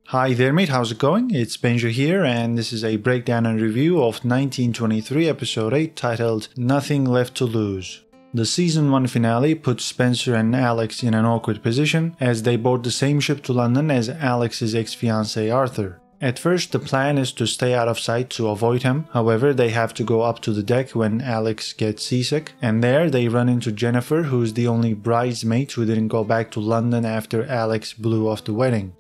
Hi there mate, how's it going? It's Benja here and this is a breakdown and review of 1923 episode 8 titled Nothing Left to Lose. The season 1 finale puts Spencer and Alex in an awkward position as they board the same ship to London as Alex's ex-fiancé Arthur. At first the plan is to stay out of sight to avoid him, however they have to go up to the deck when Alex gets seasick, and there they run into Jennifer, who's the only bridesmaid who didn't go back to London after Alex blew off the wedding.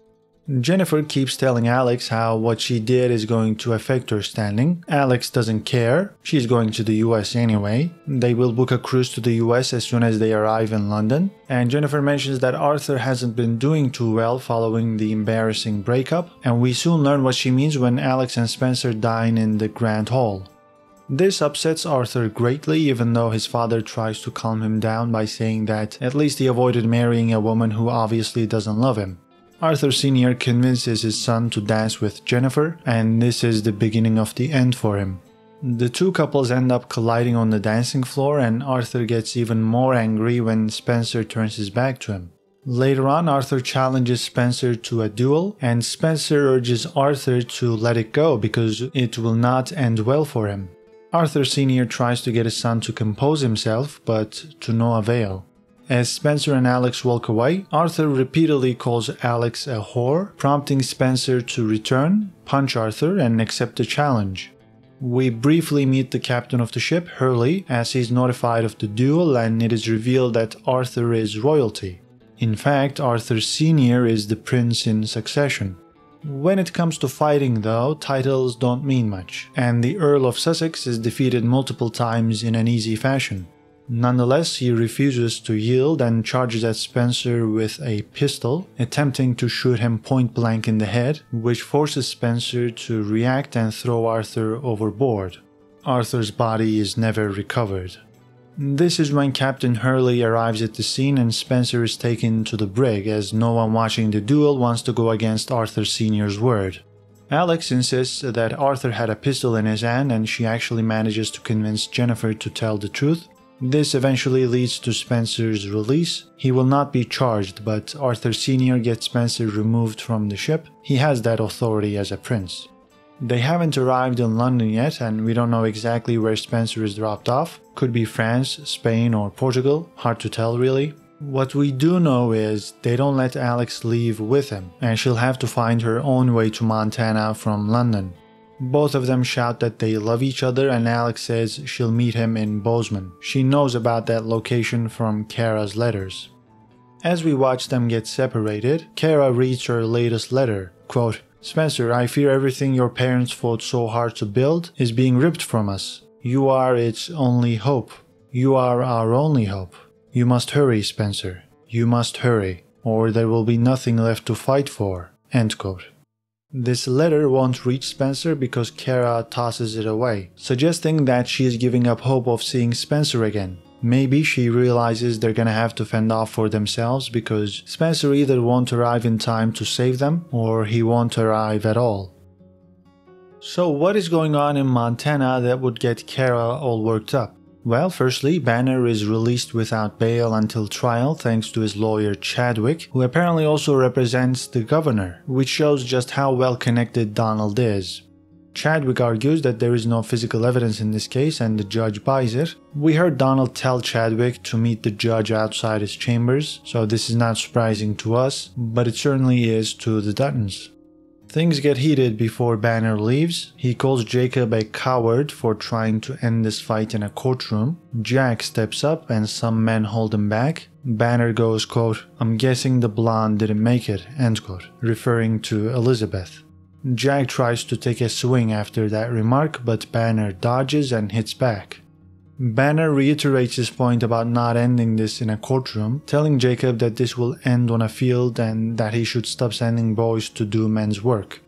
Jennifer keeps telling Alex how what she did is going to affect her standing. Alex doesn't care, she's going to the US anyway. They will book a cruise to the US as soon as they arrive in London. And Jennifer mentions that Arthur hasn't been doing too well following the embarrassing breakup, and we soon learn what she means when Alex and Spencer dine in the Grand Hall. This upsets Arthur greatly, even though his father tries to calm him down by saying that at least he avoided marrying a woman who obviously doesn't love him. Arthur Sr. convinces his son to dance with Jennifer, and this is the beginning of the end for him. The two couples end up colliding on the dancing floor, and Arthur gets even more angry when Spencer turns his back to him. Later on, Arthur challenges Spencer to a duel, and Spencer urges Arthur to let it go because it will not end well for him. Arthur Sr. tries to get his son to compose himself, but to no avail. As Spencer and Alex walk away, Arthur repeatedly calls Alex a whore, prompting Spencer to return, punch Arthur, and accept the challenge. We briefly meet the captain of the ship, Hurley, as he's notified of the duel, and it is revealed that Arthur is royalty. In fact, Arthur Sr. is the prince in succession. When it comes to fighting though, titles don't mean much, and the Earl of Sussex is defeated multiple times in an easy fashion. Nonetheless, he refuses to yield and charges at Spencer with a pistol, attempting to shoot him point blank in the head, which forces Spencer to react and throw Arthur overboard. Arthur's body is never recovered. This is when Captain Hurley arrives at the scene and Spencer is taken to the brig, as no one watching the duel wants to go against Arthur Sr.'s word. Alex insists that Arthur had a pistol in his hand, and she actually manages to convince Jennifer to tell the truth. This eventually leads to Spencer's release. He will not be charged, but Arthur Sr. gets Spencer removed from the ship. He has that authority as a prince. They haven't arrived in London yet, and we don't know exactly where Spencer is dropped off. Could be France, Spain, or Portugal. Hard to tell really. What we do know is they don't let Alex leave with him, and she'll have to find her own way to Montana from London. Both of them shout that they love each other, and Alex says she'll meet him in Bozeman. She knows about that location from Kara's letters. As we watch them get separated, Kara reads her latest letter. Quote, "Spencer, I fear everything your parents fought so hard to build is being ripped from us. You are its only hope. You are our only hope. You must hurry, Spencer. You must hurry, or there will be nothing left to fight for." End quote. This letter won't reach Spencer because Kara tosses it away, suggesting that she is giving up hope of seeing Spencer again. Maybe she realizes they're gonna have to fend off for themselves because Spencer either won't arrive in time to save them or he won't arrive at all. So what is going on in Montana that would get Kara all worked up? Well, firstly, Banner is released without bail until trial thanks to his lawyer Chadwick, who apparently also represents the governor, which shows just how well connected Donald is. Chadwick argues that there is no physical evidence in this case and the judge buys it. We heard Donald tell Chadwick to meet the judge outside his chambers, so this is not surprising to us, but it certainly is to the Duttons. Things get heated before Banner leaves. He calls Jacob a coward for trying to end this fight in a courtroom. Jack steps up and some men hold him back. Banner goes, quote, "I'm guessing the blonde didn't make it," end quote, referring to Elizabeth. Jack tries to take a swing after that remark, but Banner dodges and hits back. Banner reiterates his point about not ending this in a courtroom, telling Jacob that this will end on a field and that he should stop sending boys to do men's work.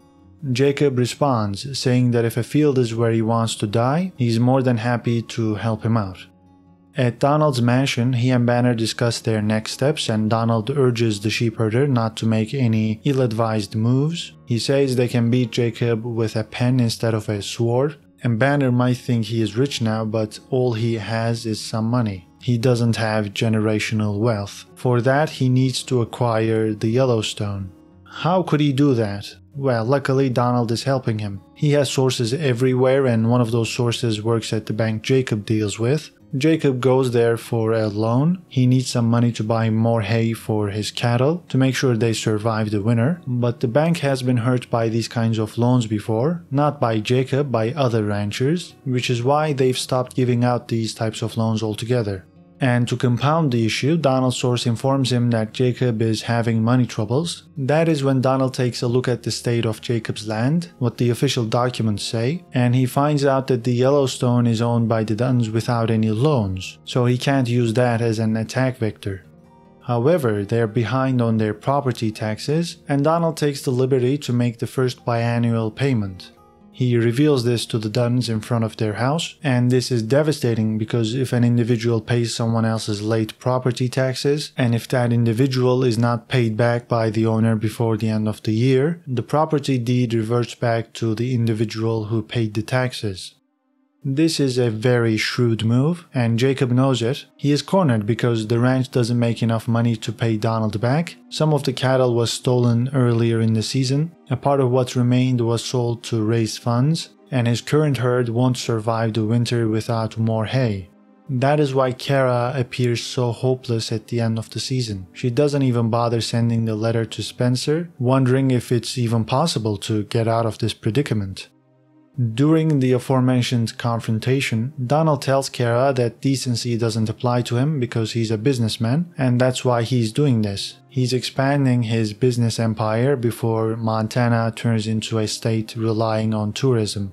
Jacob responds, saying that if a field is where he wants to die, he's more than happy to help him out. At Donald's mansion, he and Banner discuss their next steps, and Donald urges the sheepherder not to make any ill-advised moves. He says they can beat Jacob with a pen instead of a sword, and Banner might think he is rich now, but all he has is some money. He doesn't have generational wealth. For that, he needs to acquire the Yellowstone. How could he do that? Well, luckily Donald is helping him. He has sources everywhere, and one of those sources works at the bank Jacob deals with. Jacob goes there for a loan. He needs some money to buy more hay for his cattle to make sure they survive the winter. But the bank has been hurt by these kinds of loans before, not by Jacob, by other ranchers, which is why they've stopped giving out these types of loans altogether. And to compound the issue, Donald's source informs him that Jacob is having money troubles. That is when Donald takes a look at the state of Jacob's land, what the official documents say, and he finds out that the Yellowstone is owned by the Duttons without any loans, so he can't use that as an attack vector. However, they're behind on their property taxes, and Donald takes the liberty to make the first biannual payment. He reveals this to the Duttons in front of their house, and this is devastating because if an individual pays someone else's late property taxes, and if that individual is not paid back by the owner before the end of the year, the property deed reverts back to the individual who paid the taxes. This is a very shrewd move, and Jacob knows it. He is cornered because the ranch doesn't make enough money to pay Donald back. Some of the cattle was stolen earlier in the season. A part of what remained was sold to raise funds, and his current herd won't survive the winter without more hay. That is why Kara appears so hopeless at the end of the season. She doesn't even bother sending the letter to Spencer, wondering if it's even possible to get out of this predicament. During the aforementioned confrontation, Donald tells Kara that decency doesn't apply to him because he's a businessman, and that's why he's doing this. He's expanding his business empire before Montana turns into a state relying on tourism.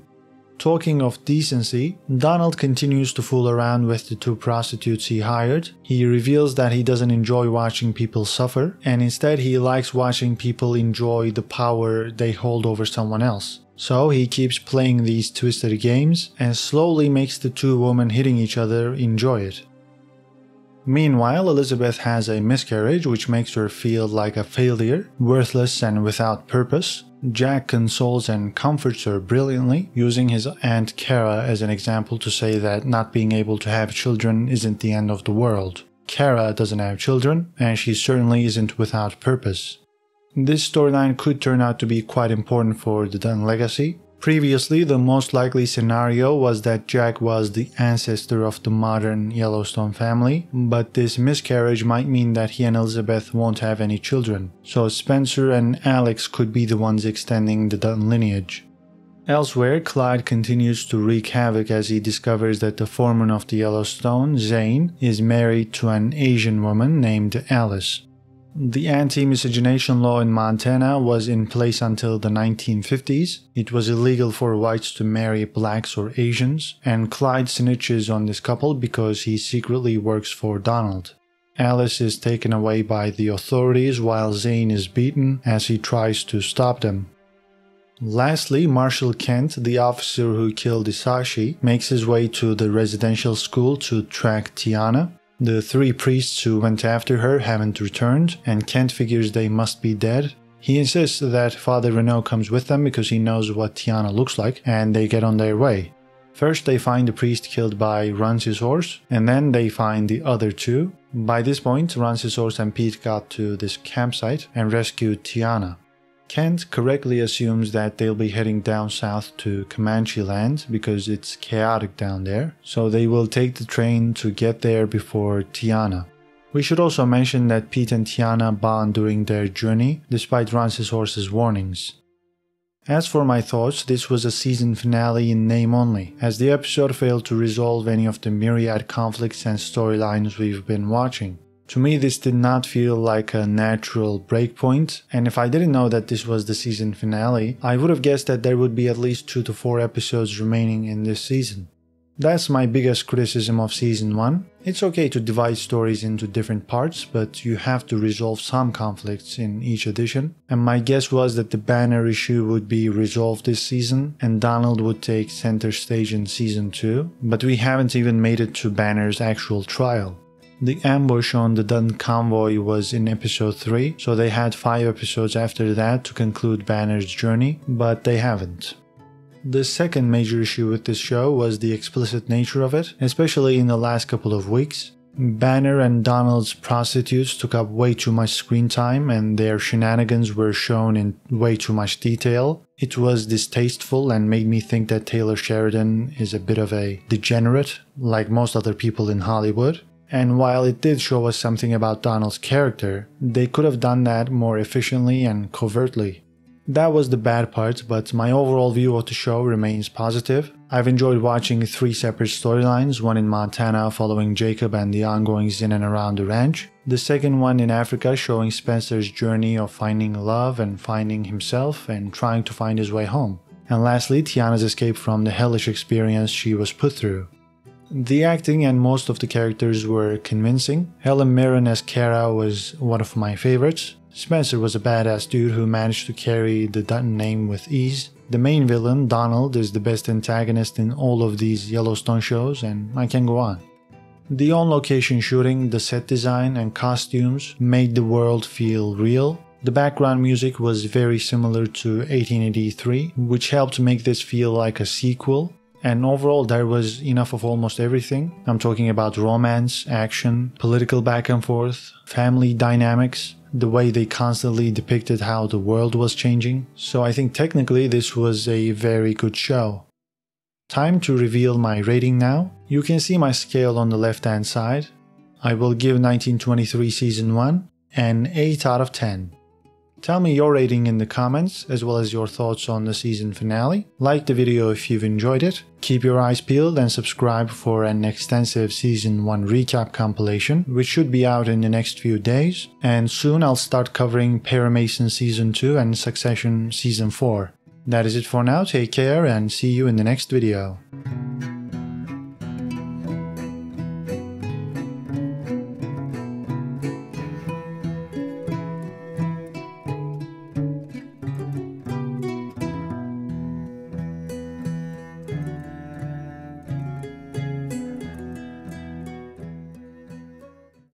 Talking of decency, Donald continues to fool around with the 2 prostitutes he hired. He reveals that he doesn't enjoy watching people suffer, and instead he likes watching people enjoy the power they hold over someone else. So he keeps playing these twisted games and slowly makes the 2 women hitting each other enjoy it. Meanwhile, Elizabeth has a miscarriage which makes her feel like a failure, worthless and without purpose. Jack consoles and comforts her brilliantly, using his Aunt Kara as an example to say that not being able to have children isn't the end of the world. Kara doesn't have children, and she certainly isn't without purpose. This storyline could turn out to be quite important for the Dutton legacy. Previously, the most likely scenario was that Jack was the ancestor of the modern Yellowstone family, but this miscarriage might mean that he and Elizabeth won't have any children, so Spencer and Alex could be the ones extending the Dutton lineage. Elsewhere, Clyde continues to wreak havoc as he discovers that the foreman of the Yellowstone, Zane, is married to an Asian woman named Alice. The anti-miscegenation law in Montana was in place until the 1950s. It was illegal for whites to marry blacks or Asians, and Clyde snitches on this couple because he secretly works for Donald. Alice is taken away by the authorities while Zane is beaten as he tries to stop them. Lastly, Marshall Kent, the officer who killed Isashi, makes his way to the residential school to track Teonna. The 3 priests who went after her haven't returned, and Kent figures they must be dead. He insists that Father Renault comes with them because he knows what Teonna looks like, and they get on their way. First they find the priest killed by Rance's horse, and then they find the other 2. By this point, Rance's horse and Pete got to this campsite and rescued Teonna. Kent correctly assumes that they'll be heading down south to Comanche land because it's chaotic down there, so they will take the train to get there before Teonna. We should also mention that Pete and Teonna bond during their journey, despite Rance's horse's warnings. As for my thoughts, this was a season finale in name only, as the episode failed to resolve any of the myriad conflicts and storylines we've been watching. To me, this did not feel like a natural breakpoint, and if I didn't know that this was the season finale, I would have guessed that there would be at least 2 to 4 episodes remaining in this season. That's my biggest criticism of season 1. It's okay to divide stories into different parts, but you have to resolve some conflicts in each edition, and my guess was that the Banner issue would be resolved this season, and Donald would take center stage in season 2, but we haven't even made it to Banner's actual trial. The ambush on the Dutton convoy was in episode 3, so they had 5 episodes after that to conclude Banner's journey, but they haven't. The second major issue with this show was the explicit nature of it, especially in the last couple of weeks. Banner and Donald's prostitutes took up way too much screen time and their shenanigans were shown in way too much detail. It was distasteful and made me think that Taylor Sheridan is a bit of a degenerate, like most other people in Hollywood. And while it did show us something about Donald's character, they could have done that more efficiently and covertly. That was the bad part, but my overall view of the show remains positive. I've enjoyed watching 3 separate storylines, one in Montana following Jacob and the ongoings in and around the ranch, the second one in Africa showing Spencer's journey of finding love and finding himself and trying to find his way home, and lastly Teonna's escape from the hellish experience she was put through. The acting and most of the characters were convincing. Helen Mirren as Kara was one of my favorites. Spencer was a badass dude who managed to carry the Dutton name with ease. The main villain, Donald, is the best antagonist in all of these Yellowstone shows, and I can go on. The on-location shooting, the set design, and costumes made the world feel real. The background music was very similar to 1883, which helped make this feel like a sequel. And overall, there was enough of almost everything. I'm talking about romance, action, political back and forth, family dynamics, the way they constantly depicted how the world was changing. So I think technically this was a very good show. Time to reveal my rating now. You can see my scale on the left hand side. I will give 1923 Season 1 an 8 out of 10. Tell me your rating in the comments, as well as your thoughts on the season finale. Like the video if you've enjoyed it. Keep your eyes peeled and subscribe for an extensive Season 1 recap compilation, which should be out in the next few days. And soon I'll start covering Perry Mason Season 2 and Succession Season 4. That is it for now, take care and see you in the next video.